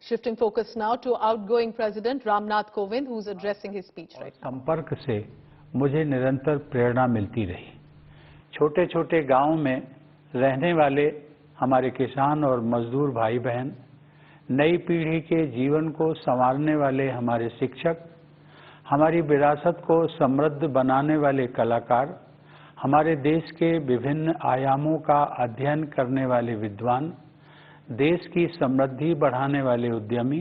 Shifting focus now to outgoing President Ramnath Kovind, who's addressing his speech right now. संपर्क से मुझे निरंतर प्रेरणा मिलती रही। छोटे छोटे गांव में रहने वाले हमारे किसान और मजदूर भाई बहन, नई पीढ़ी के जीवन को संवारने वाले हमारे शिक्षक, हमारी विरासत को समृद्ध बनाने वाले कलाकार, हमारे देश के विभिन्न आयामों का अध्ययन करने वाले विद्वान, देश की समृद्धि बढ़ाने वाले उद्यमी,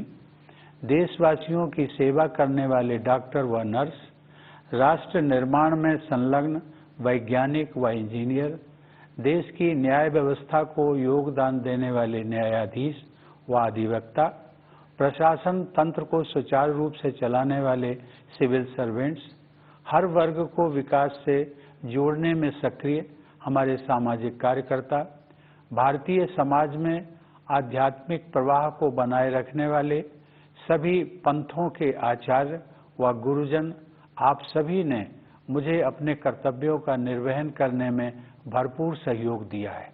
देशवासियों की सेवा करने वाले डॉक्टर व नर्स, राष्ट्र निर्माण में संलग्न वैज्ञानिक व इंजीनियर, देश की न्याय व्यवस्था को योगदान देने वाले न्यायाधीश व अधिवक्ता, प्रशासन तंत्र को सुचारू रूप से चलाने वाले सिविल सर्वेंट्स, हर वर्ग को विकास से जोड़ने में सक्रिय हमारे सामाजिक कार्यकर्ता, भारतीय समाज में आध्यात्मिक प्रवाह को बनाए रखने वाले सभी पंथों के आचार्य व गुरुजन, आप सभी ने मुझे अपने कर्तव्यों का निर्वहन करने में भरपूर सहयोग दिया है।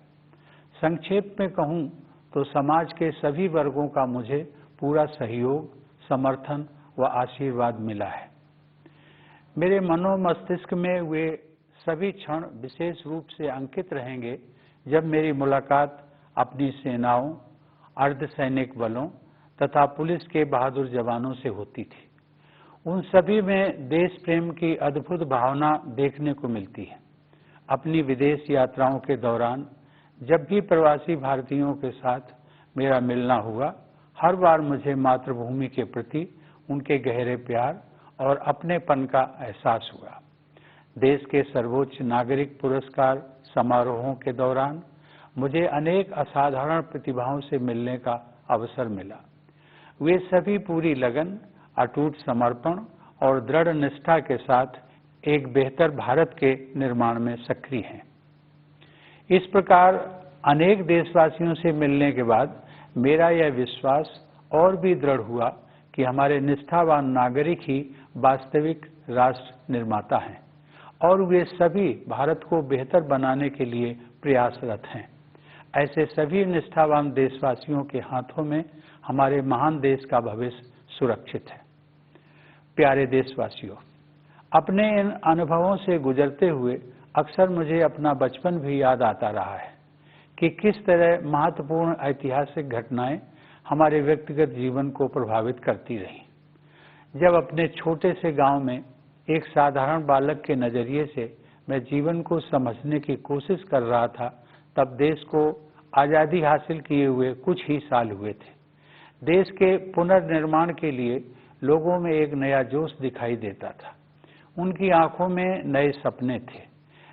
संक्षेप में कहूं तो समाज के सभी वर्गों का मुझे पूरा सहयोग, समर्थन व आशीर्वाद मिला है। मेरे मनोमस्तिष्क में वे सभी क्षण विशेष रूप से अंकित रहेंगे जब मेरी मुलाकात अपनी सेनाओं, अर्धसैनिक बलों तथा पुलिस के बहादुर जवानों से होती थी। उन सभी में देश प्रेम की अद्भुत भावना देखने को मिलती है। अपनी विदेश यात्राओं के दौरान जब भी प्रवासी भारतीयों के साथ मेरा मिलना हुआ, हर बार मुझे मातृभूमि के प्रति उनके गहरे प्यार और अपनेपन का एहसास हुआ। देश के सर्वोच्च नागरिक पुरस्कार समारोहों के दौरान मुझे अनेक असाधारण प्रतिभाओं से मिलने का अवसर मिला। वे सभी पूरी लगन, अटूट समर्पण और दृढ़ निष्ठा के साथ एक बेहतर भारत के निर्माण में सक्रिय हैं। इस प्रकार अनेक देशवासियों से मिलने के बाद मेरा यह विश्वास और भी दृढ़ हुआ कि हमारे निष्ठावान नागरिक ही वास्तविक राष्ट्र निर्माता हैं और वे सभी भारत को बेहतर बनाने के लिए प्रयासरत हैं। ऐसे सभी निष्ठावान देशवासियों के हाथों में हमारे महान देश का भविष्य सुरक्षित है। प्यारे देशवासियों, अपने इन अनुभवों से गुजरते हुए अक्सर मुझे अपना बचपन भी याद आता रहा है कि किस तरह महत्वपूर्ण ऐतिहासिक घटनाएं हमारे व्यक्तिगत जीवन को प्रभावित करती रहीं। जब अपने छोटे से गांव में एक साधारण बालक के नजरिए से मैं जीवन को समझने की कोशिश कर रहा था, तब देश को आज़ादी हासिल किए हुए कुछ ही साल हुए थे। देश के पुनर्निर्माण के लिए लोगों में एक नया जोश दिखाई देता था। उनकी आंखों में नए सपने थे।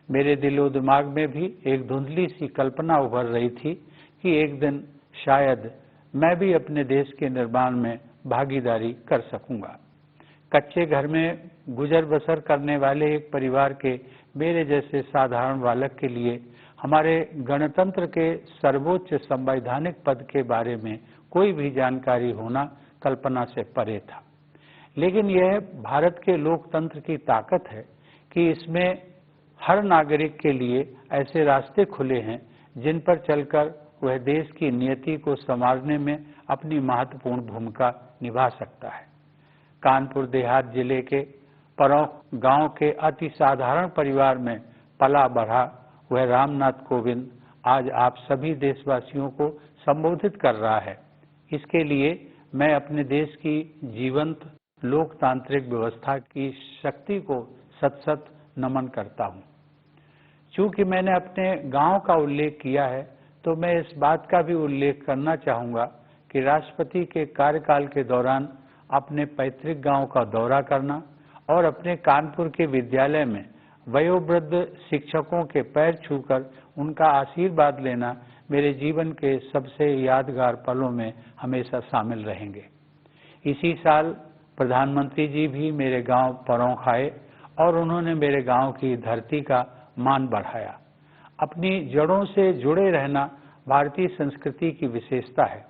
मेरे दिलो दिमाग में भी एक धुंधली सी कल्पना उभर रही थी कि एक दिन शायद मैं भी अपने देश के निर्माण में भागीदारी कर सकूंगा। कच्चे घर में गुजर बसर करने वाले एक परिवार के मेरे जैसे साधारण बालक के लिए हमारे गणतंत्र के सर्वोच्च संवैधानिक पद के बारे में कोई भी जानकारी होना कल्पना से परे था। लेकिन यह भारत के लोकतंत्र की ताकत है कि इसमें हर नागरिक के लिए ऐसे रास्ते खुले हैं जिन पर चलकर वह देश की नियति को संवारने में अपनी महत्वपूर्ण भूमिका निभा सकता है। कानपुर देहात जिले के परौख गांव के अति साधारण परिवार में पला बढ़ा वह रामनाथ कोविंद आज आप सभी देशवासियों को संबोधित कर रहा है। इसके लिए मैं अपने देश की जीवंत लोकतांत्रिक व्यवस्था की शक्ति को सत सत नमन करता हूं। चूंकि मैंने अपने गांव का उल्लेख किया है, तो मैं इस बात का भी उल्लेख करना चाहूंगा कि राष्ट्रपति के कार्यकाल के दौरान अपने पैतृक गांव का दौरा करना और अपने कानपुर के विद्यालय में वयोवृद्ध शिक्षकों के पैर छूकर उनका आशीर्वाद लेना मेरे जीवन के सबसे यादगार पलों में हमेशा शामिल रहेंगे। इसी साल प्रधानमंत्री जी भी मेरे गांव परौख आए और उन्होंने मेरे गांव की धरती का मान बढ़ाया। अपनी जड़ों से जुड़े रहना भारतीय संस्कृति की विशेषता है।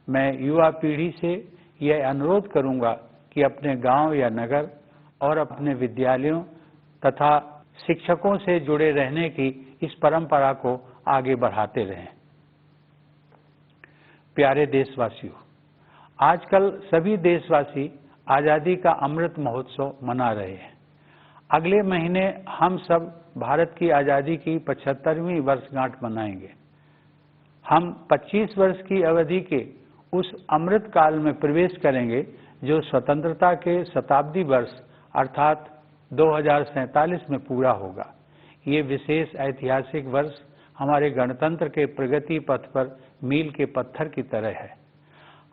मैं युवा पीढ़ी से यह अनुरोध करूंगा कि अपने गांव या नगर और अपने विद्यालयों तथा शिक्षकों से जुड़े रहने की इस परंपरा को आगे बढ़ाते रहें। प्यारे देशवासियों, आजकल सभी देशवासी आज़ादी का अमृत महोत्सव मना रहे हैं। अगले महीने हम सब भारत की आज़ादी की 75वीं वर्षगांठ मनाएंगे। हम 25 वर्ष की अवधि के उस अमृत काल में प्रवेश करेंगे जो स्वतंत्रता के शताब्दी वर्ष अर्थात 2047 में पूरा होगा। ये विशेष ऐतिहासिक वर्ष हमारे गणतंत्र के प्रगति पथ पर मील के पत्थर की तरह है।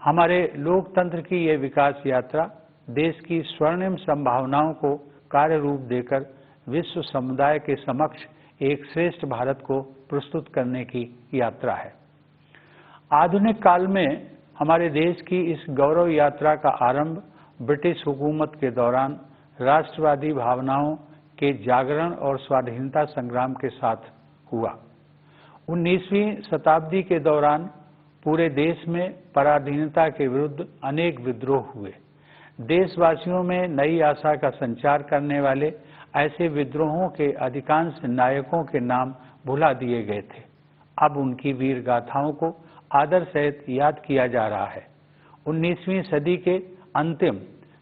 हमारे लोकतंत्र की ये विकास यात्रा देश की स्वर्णिम संभावनाओं को कार्य रूप देकर विश्व समुदाय के समक्ष एक श्रेष्ठ भारत को प्रस्तुत करने की यात्रा है। आधुनिक काल में हमारे देश की इस गौरव यात्रा का आरंभ ब्रिटिश हुकूमत के दौरान राष्ट्रवादी भावनाओं के जागरण और स्वाधीनता संग्राम के साथ हुआ। 19वीं शताब्दी के दौरान पूरे देश में पराधीनता के विरुद्ध अनेक विद्रोह हुए। देशवासियों में नई आशा का संचार करने वाले ऐसे विद्रोहों के अधिकांश नायकों के नाम भुला दिए गए थे। अब उनकी वीर गाथाओं को आदर सहित याद किया जा रहा है। 19वीं सदी के अंतिम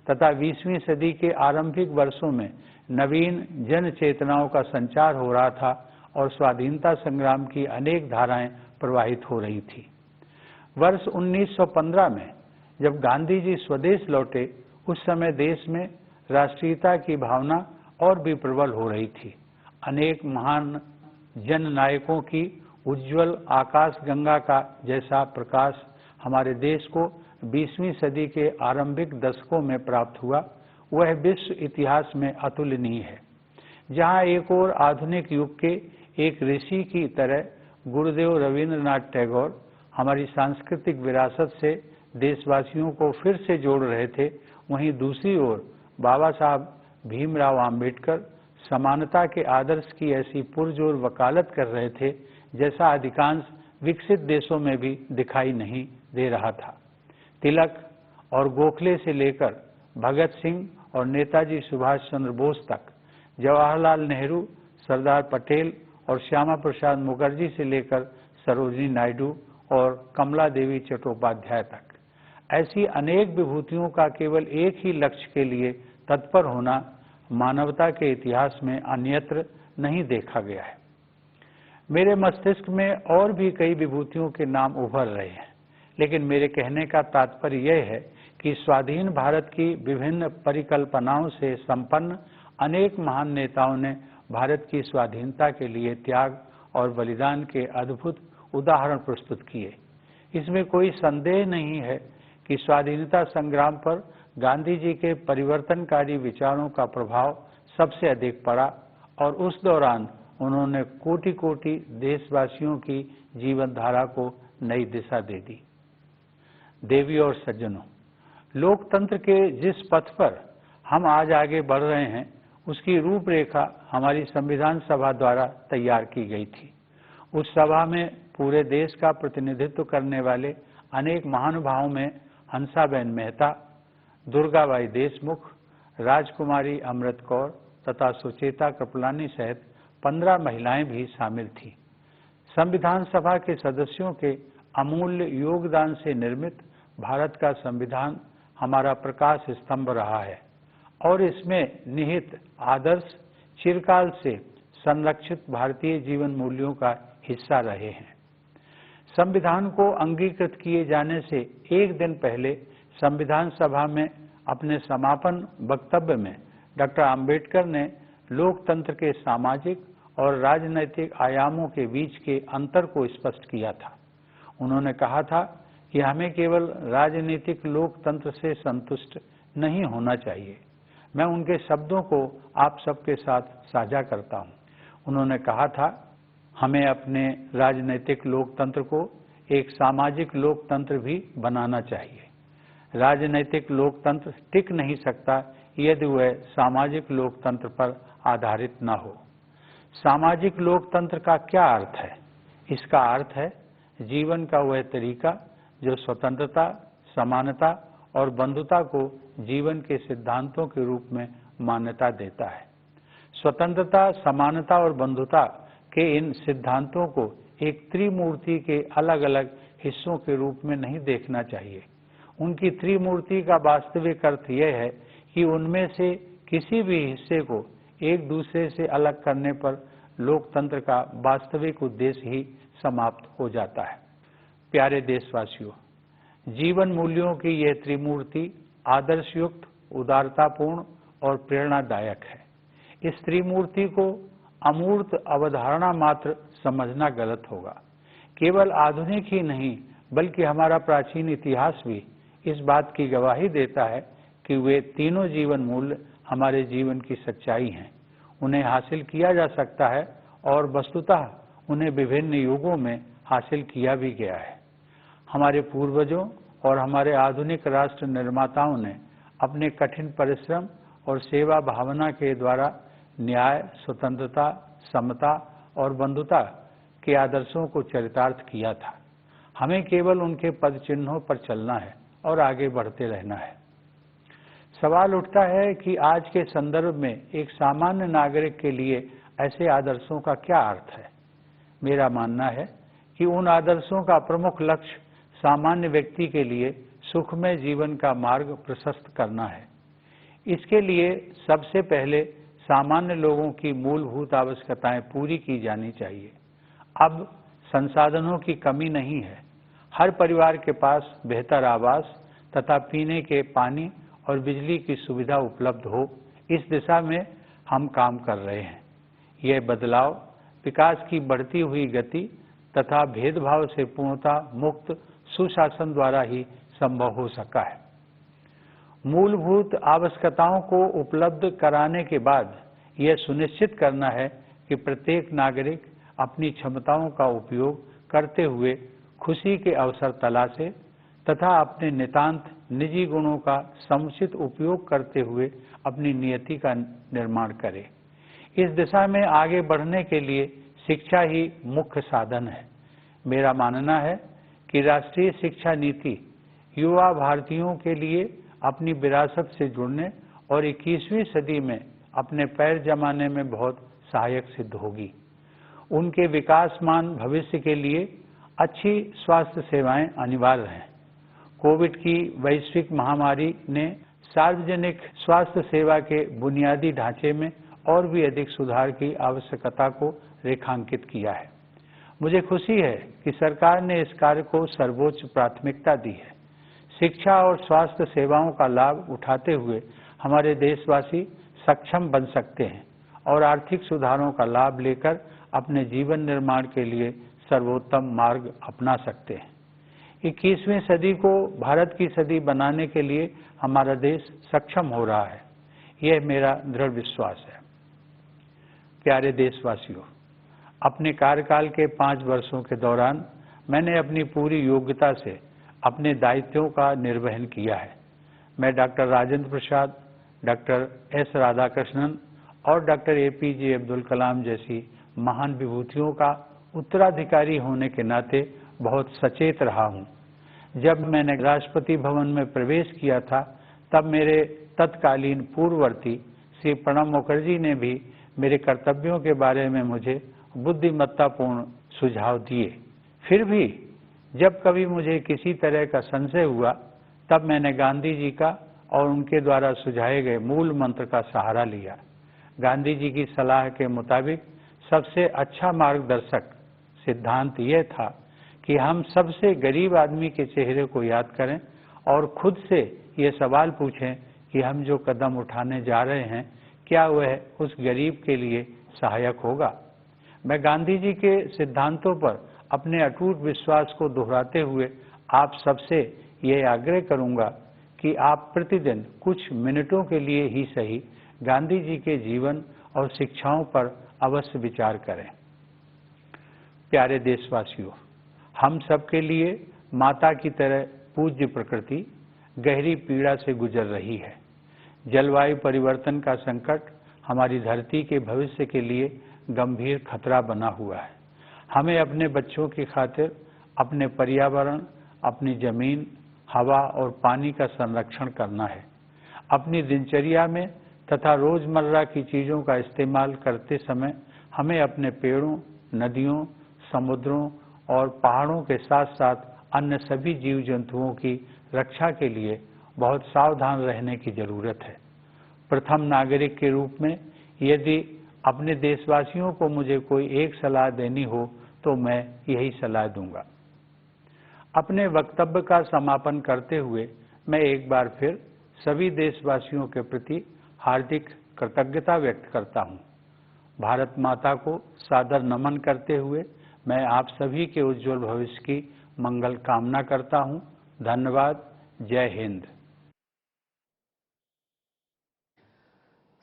तथा 20वीं सदी के आरंभिक वर्षों में नवीन जन चेतनाओं का संचार हो रहा था और स्वाधीनता संग्राम की अनेक धाराएं प्रवाहित हो रही थी। वर्ष 1915 में जब गांधी जी स्वदेश लौटे, उस समय देश में राष्ट्रीयता की भावना और भी प्रबल हो रही थी। अनेक महान जन नायकों की उज्जवल आकाश गंगा का जैसा प्रकाश हमारे देश को 20वीं सदी के आरंभिक दशकों में प्राप्त हुआ, वह विश्व इतिहास में अतुलनीय है। जहां एक ओर आधुनिक युग के एक ऋषि की तरह गुरुदेव रविंद्रनाथ टैगोर हमारी सांस्कृतिक विरासत से देशवासियों को फिर से जोड़ रहे थे, वहीं दूसरी ओर बाबा साहब भीमराव आम्बेडकर समानता के आदर्श की ऐसी पुरजोर वकालत कर रहे थे जैसा अधिकांश विकसित देशों में भी दिखाई नहीं दे रहा था। तिलक और गोखले से लेकर भगत सिंह और नेताजी सुभाष चंद्र बोस तक, जवाहरलाल नेहरू, सरदार पटेल और श्यामा प्रसाद मुखर्जी से लेकर सरोजिनी नायडू और कमला देवी चट्टोपाध्याय तक, ऐसी अनेक विभूतियों का केवल एक ही लक्ष्य के लिए तत्पर होना मानवता के इतिहास में अन्यत्र नहीं देखा गया है। मेरे मस्तिष्क में और भी कई विभूतियों के नाम उभर रहे हैं, लेकिन मेरे कहने का तात्पर्य यह है कि स्वाधीन भारत की विभिन्न परिकल्पनाओं से संपन्न अनेक महान नेताओं ने भारत की स्वाधीनता के लिए त्याग और बलिदान के अद्भुत उदाहरण प्रस्तुत किए। इसमें कोई संदेह नहीं है कि स्वाधीनता संग्राम पर गांधी जी के परिवर्तनकारी विचारों का प्रभाव सबसे अधिक पड़ा और उस दौरान उन्होंने कोटि कोटि देशवासियों की जीवन धारा को नई दिशा दे दी। देवियों और सज्जनों, लोकतंत्र के जिस पथ पर हम आज आगे बढ़ रहे हैं, उसकी रूपरेखा हमारी संविधान सभा द्वारा तैयार की गई थी। उस सभा में पूरे देश का प्रतिनिधित्व करने वाले अनेक महानुभावों में हंसाबेन मेहता, दुर्गाबाई देशमुख, राजकुमारी अमृत कौर तथा सुचेता कृपलानी सहित 15 महिलाएं भी शामिल थीं। संविधान सभा के सदस्यों के अमूल्य योगदान से निर्मित भारत का संविधान हमारा प्रकाश स्तंभ रहा है और इसमें निहित आदर्श चिरकाल से संरक्षित भारतीय जीवन मूल्यों का हिस्सा रहे हैं। संविधान को अंगीकृत किए जाने से एक दिन पहले संविधान सभा में अपने समापन वक्तव्य में डॉक्टर आम्बेडकर ने लोकतंत्र के सामाजिक और राजनैतिक आयामों के बीच के अंतर को स्पष्ट किया था। उन्होंने कहा था कि हमें केवल राजनीतिक लोकतंत्र से संतुष्ट नहीं होना चाहिए। मैं उनके शब्दों को आप सबके साथ साझा करता हूं। उन्होंने कहा था, हमें अपने राजनीतिक लोकतंत्र को एक सामाजिक लोकतंत्र भी बनाना चाहिए। राजनीतिक लोकतंत्र टिक नहीं सकता यदि वह सामाजिक लोकतंत्र पर आधारित न हो। सामाजिक लोकतंत्र का क्या अर्थ है? इसका अर्थ है जीवन का वह तरीका जो स्वतंत्रता, समानता और बंधुता को जीवन के सिद्धांतों के रूप में मान्यता देता है। स्वतंत्रता, समानता और बंधुता के इन सिद्धांतों को एक त्रिमूर्ति के अलग अलग हिस्सों के रूप में नहीं देखना चाहिए। उनकी त्रिमूर्ति का वास्तविक अर्थ यह है कि उनमें से किसी भी हिस्से को एक दूसरे से अलग करने पर लोकतंत्र का वास्तविक उद्देश्य ही समाप्त हो जाता है। प्यारे देशवासियों, जीवन मूल्यों की यह त्रिमूर्ति आदर्शयुक्त, उदारतापूर्ण और प्रेरणादायक है। इस त्रिमूर्ति को अमूर्त अवधारणा मात्र समझना गलत होगा। केवल आधुनिक ही नहीं बल्कि हमारा प्राचीन इतिहास भी इस बात की गवाही देता है कि वे तीनों जीवन मूल्य हमारे जीवन की सच्चाई हैं। उन्हें हासिल किया जा सकता है और वस्तुतः उन्हें विभिन्न युगों में हासिल किया भी गया है। हमारे पूर्वजों और हमारे आधुनिक राष्ट्र निर्माताओं ने अपने कठिन परिश्रम और सेवा भावना के द्वारा न्याय, स्वतंत्रता, समता और बंधुता के आदर्शों को चरितार्थ किया था। हमें केवल उनके पद चिन्हों पर चलना है और आगे बढ़ते रहना है। सवाल उठता है कि आज के संदर्भ में एक सामान्य नागरिक के लिए ऐसे आदर्शों का क्या अर्थ है। मेरा मानना है कि उन आदर्शों का प्रमुख लक्ष्य सामान्य व्यक्ति के लिए सुखमय जीवन का मार्ग प्रशस्त करना है। इसके लिए सबसे पहले सामान्य लोगों की मूलभूत आवश्यकताएं पूरी की जानी चाहिए। अब संसाधनों की कमी नहीं है। हर परिवार के पास बेहतर आवास तथा पीने के पानी और बिजली की सुविधा उपलब्ध हो, इस दिशा में हम काम कर रहे हैं। यह बदलाव विकास की बढ़ती हुई गति तथा भेदभाव से पूर्णतः मुक्त सुशासन द्वारा ही संभव हो सका है। मूलभूत आवश्यकताओं को उपलब्ध कराने के बाद यह सुनिश्चित करना है कि प्रत्येक नागरिक अपनी क्षमताओं का उपयोग करते हुए खुशी के अवसर तलाशे तथा अपने नितांत निजी गुणों का समुचित उपयोग करते हुए अपनी नियति का निर्माण करे। इस दिशा में आगे बढ़ने के लिए शिक्षा ही मुख्य साधन है। मेरा मानना है कि राष्ट्रीय शिक्षा नीति युवा भारतीयों के लिए अपनी विरासत से जुड़ने और 21वीं सदी में अपने पैर जमाने में बहुत सहायक सिद्ध होगी। उनके विकासमान भविष्य के लिए अच्छी स्वास्थ्य सेवाएं अनिवार्य हैं। कोविड की वैश्विक महामारी ने सार्वजनिक स्वास्थ्य सेवा के बुनियादी ढांचे में और भी अधिक सुधार की आवश्यकता को रेखांकित किया है। मुझे खुशी है कि सरकार ने इस कार्य को सर्वोच्च प्राथमिकता दी है। शिक्षा और स्वास्थ्य सेवाओं का लाभ उठाते हुए हमारे देशवासी सक्षम बन सकते हैं और आर्थिक सुधारों का लाभ लेकर अपने जीवन निर्माण के लिए सर्वोत्तम मार्ग अपना सकते हैं। 21वीं सदी को भारत की सदी बनाने के लिए हमारा देश सक्षम हो रहा है, यह मेरा दृढ़ विश्वास है। प्यारे देशवासियों, अपने कार्यकाल के 5 वर्षों के दौरान मैंने अपनी पूरी योग्यता से अपने दायित्वों का निर्वहन किया है। मैं doctor Rajendra Prasad, doctor S Radhakrishnan और डॉक्टर APJ अब्दुल कलाम जैसी महान विभूतियों का उत्तराधिकारी होने के नाते बहुत सचेत रहा हूं। जब मैंने राष्ट्रपति भवन में प्रवेश किया था, तब मेरे तत्कालीन पूर्ववर्ती श्री प्रणब मुखर्जी ने भी मेरे कर्तव्यों के बारे में मुझे बुद्धिमत्तापूर्ण सुझाव दिए। फिर भी जब कभी मुझे किसी तरह का संशय हुआ, तब मैंने गांधी जी का और उनके द्वारा सुझाए गए मूल मंत्र का सहारा लिया। गांधी जी की सलाह के मुताबिक सबसे अच्छा मार्गदर्शक सिद्धांत यह था कि हम सबसे गरीब आदमी के चेहरे को याद करें और खुद से ये सवाल पूछें कि हम जो कदम उठाने जा रहे हैं, क्या वह उस गरीब के लिए सहायक होगा। मैं गांधी जी के सिद्धांतों पर अपने अटूट विश्वास को दोहराते हुए आप सबसे यह आग्रह करूंगा कि आप प्रतिदिन कुछ मिनटों के लिए ही सही गांधी जी के जीवन और शिक्षाओं पर अवश्य विचार करें। प्यारे देशवासियों, हम सबके लिए माता की तरह पूज्य प्रकृति गहरी पीड़ा से गुजर रही है। जलवायु परिवर्तन का संकट हमारी धरती के भविष्य के लिए गंभीर खतरा बना हुआ है। हमें अपने बच्चों की खातिर अपने पर्यावरण, अपनी जमीन, हवा और पानी का संरक्षण करना है। अपनी दिनचर्या में तथा रोजमर्रा की चीजों का इस्तेमाल करते समय हमें अपने पेड़ों, नदियों, समुद्रों और पहाड़ों के साथ साथ अन्य सभी जीव जंतुओं की रक्षा के लिए बहुत सावधान रहने की जरूरत है। प्रथम नागरिक के रूप में यदि अपने देशवासियों को मुझे कोई एक सलाह देनी हो तो मैं यही सलाह दूंगा। अपने वक्तव्य का समापन करते हुए मैं एक बार फिर सभी देशवासियों के प्रति हार्दिक कृतज्ञता व्यक्त करता हूं। भारत माता को सादर नमन करते हुए मैं आप सभी के उज्जवल भविष्य की मंगल कामना करता हूं। धन्यवाद। जय Hind.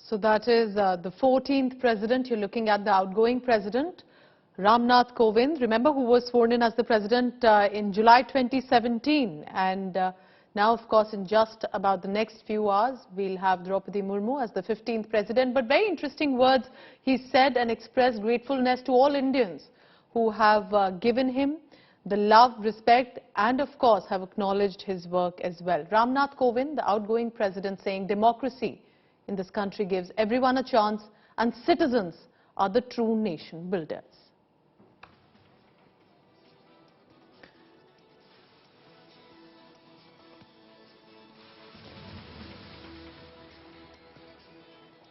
So that is the 14th president. You're looking at the outgoing president, Ramnath Kovind. Remember, who was sworn in as the president in July 2017. And now, of course, in just about the next few hours, we'll have Draupadi Murmu as the 15th president. But very interesting words he said, and expressed gratefulness to all Indians who have given him the love, respect, and of course have acknowledged his work as well. Ramnath Kovind, the outgoing president, saying democracy in this country gives everyone a chance, and citizens are the true nation builders.